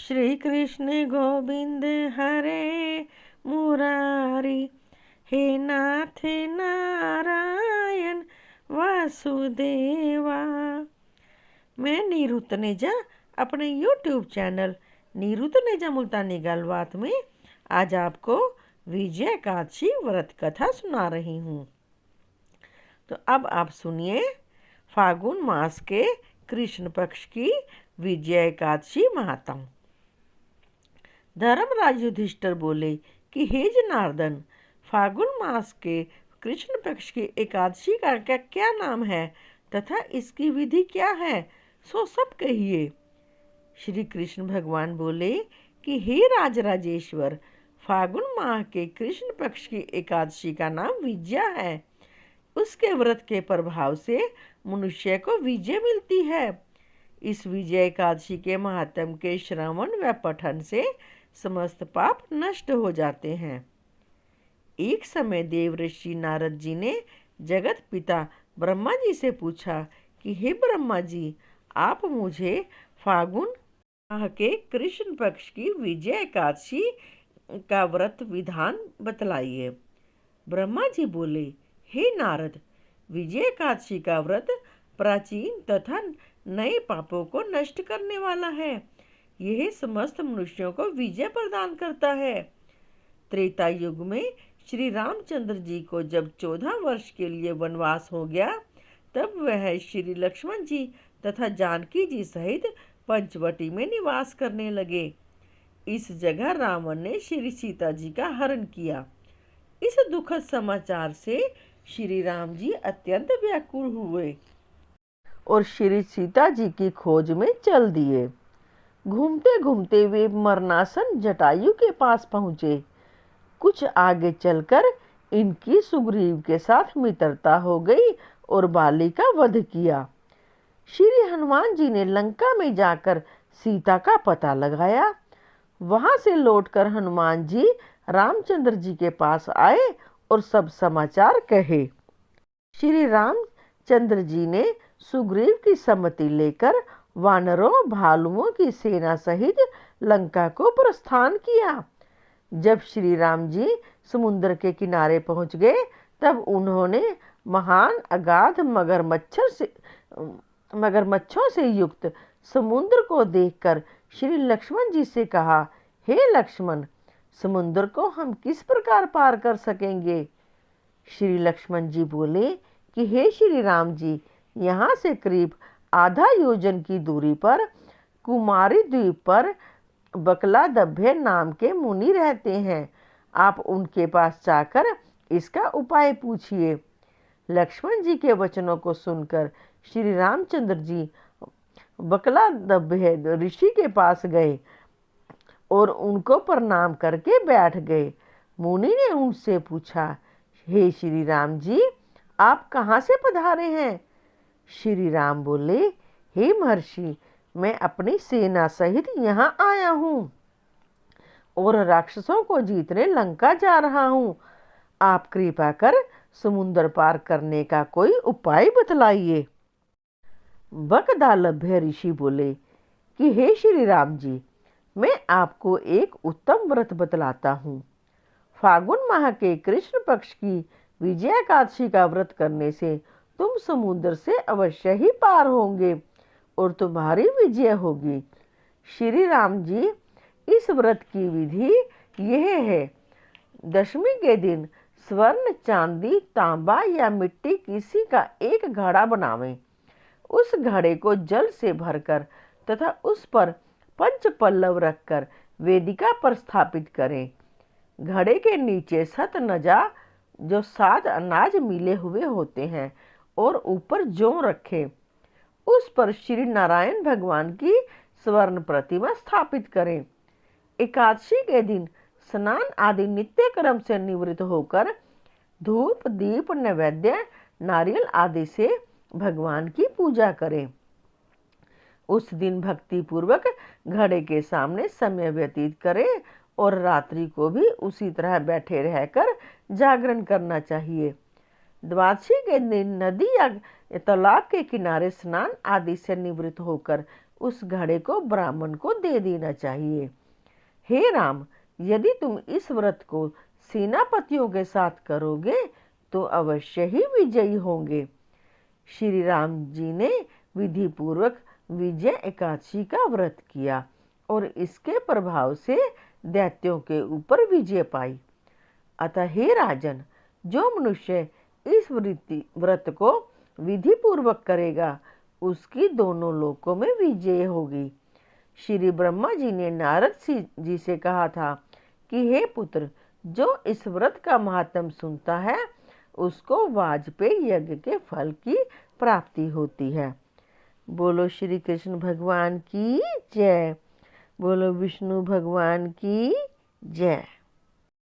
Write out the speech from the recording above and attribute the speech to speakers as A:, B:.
A: श्री कृष्ण गोविंद हरे मुरारी, हे नाथ नारायण वासुदेवा। मैं नीरू तनेजा अपने YouTube channel Neeru Taneja मुल्तानी गलबात में आज आपको विजय एकादशी व्रत कथा सुना रही हूँ। तो अब आप सुनिए फागुन मास के कृष्ण पक्ष की विजय एकादशी महात्म। धर्मराज युधिष्ठिर बोले कि हे जनार्दन, फागुन मास के कृष्ण पक्ष की एकादशी का क्या नाम है तथा इसकी विधि क्या है, सो सब कहिए। श्री कृष्ण भगवान बोले कि हे राजराजेश्वर, फागुन माह के कृष्ण पक्ष की एकादशी का नाम विजया है। उसके व्रत के प्रभाव से मनुष्य को विजय मिलती है। इस विजय एकादशी के महात्म के श्रवण व पठन से समस्त पाप नष्ट हो जाते हैं। एक समय देवऋषि नारद जी ने जगत पिता ब्रह्मा जी से पूछा कि हे ब्रह्मा जी, आप मुझे फागुन माह के कृष्ण पक्ष की विजय एकादशी का व्रत विधान बतलाइए। ब्रह्मा जी बोले, हे नारद, विजय एकादशी का व्रत प्राचीन तथा नए पापों को नष्ट करने वाला है। यह समस्त मनुष्यों को विजय प्रदान करता है। त्रेता युग में श्री रामचंद्र जी को जब 14 वर्ष के लिए वनवास हो गया, तब वह श्री लक्ष्मण जी तथा जानकी जी सहित पंचवटी में निवास करने लगे। इस जगह रावण ने श्री सीता जी का हरण किया। इस दुखद समाचार से श्री राम जी अत्यंत व्याकुल हुए और श्री सीता जी की खोज में चल दिए। घूमते घूमते वे मरणासन जटायु के पास पहुँचे। कुछ आगे चलकर इनकी सुग्रीव के साथ मित्रता हो गई और बाली का वध किया। श्री हनुमान जी ने लंका में जाकर सीता का पता लगाया। वहां से लौटकर हनुमान जी रामचंद्र जी के पास आए और सब समाचार कहे। श्री रामचंद्र जी ने सुग्रीव की सम्मति लेकर वानरों भालुओं की सेना सहित लंका को प्रस्थान किया। जब श्री राम जी समुद्र के किनारे पहुंच गए, तब उन्होंने महान अगाध मगरमच्छों से युक्त समुद्र को देखकर श्री लक्ष्मण जी से कहा, हे लक्ष्मण, समुद्र को हम किस प्रकार पार कर सकेंगे? श्री लक्ष्मण जी बोले कि हे श्री राम जी, यहाँ से करीब आधा योजन की दूरी पर कुमारी द्वीप पर बकलादभ्य नाम के मुनि रहते हैं। आप उनके पास जाकर इसका उपाय पूछिए। लक्ष्मण जी के वचनों को सुनकर श्री रामचंद्र जी बकलादभ्य ऋषि के पास गए और उनको प्रणाम करके बैठ गए। मुनि ने उनसे पूछा, हे श्री राम जी, आप कहाँ से पधारे हैं? श्री राम बोले, हे महर्षि, मैं अपनी सेना सहित यहाँ आया हूँ और राक्षसों को जीतने लंका जा रहा हूँ। आप कृपा कर समुद्र पार करने का कोई उपाय बतलाइए। बकदालभ्य ऋषि बोले कि हे श्री राम जी, मैं आपको एक उत्तम व्रत बतलाता हूँ। फागुन माह के कृष्ण पक्ष की विजय एकादशी का व्रत करने से तुम समुद्र से अवश्य ही पार होंगे और तुम्हारी विजय होगी। श्री राम जी, इस व्रत की विधि यह है। दशमी के दिन स्वर्ण, चांदी, तांबा या मिट्टी किसी का एक घड़ा बनावें। उस घड़े को जल से भरकर तथा उस पर पंच पल्लव रखकर वेदिका पर स्थापित करें। घड़े के नीचे सतनजा जो 7 अनाज मिले हुए होते हैं और ऊपर जौ रखें। उस पर श्री नारायण भगवान की स्वर्ण प्रतिमा स्थापित करें। एकादशी के दिन स्नान आदि नित्य कर्म से निवृत्त होकर धूप, दीप, नैवेद्य, नारियल आदि से भगवान की पूजा करें। उस दिन भक्ति पूर्वक घड़े के सामने समय व्यतीत करें और रात्रि को भी उसी तरह बैठे रहकर जागरण करना चाहिए। द्वादशी के दिन नदी या तालाब के किनारे स्नान आदि से निवृत्त होकर उस घड़े को ब्राह्मण को दे देना चाहिए। हे राम, यदि तुम इस व्रत को सेनापतियों के साथ करोगे तो अवश्य ही विजयी होंगे। श्री राम जी ने विधि पूर्वक विजय एकादशी का व्रत किया और इसके प्रभाव से दैत्यों के ऊपर विजय पाई। अतः हे राजन, जो मनुष्य इस व्रत को विधि पूर्वक करेगा उसकी दोनों लोकों में विजय होगी। श्री ब्रह्मा जी ने नारद जी से कहा था कि हे पुत्र, जो इस व्रत का महात्म सुनता है उसको वाजपेयी यज्ञ के फल की प्राप्ति होती है। बोलो श्री कृष्ण भगवान की जय। बोलो विष्णु भगवान की जय।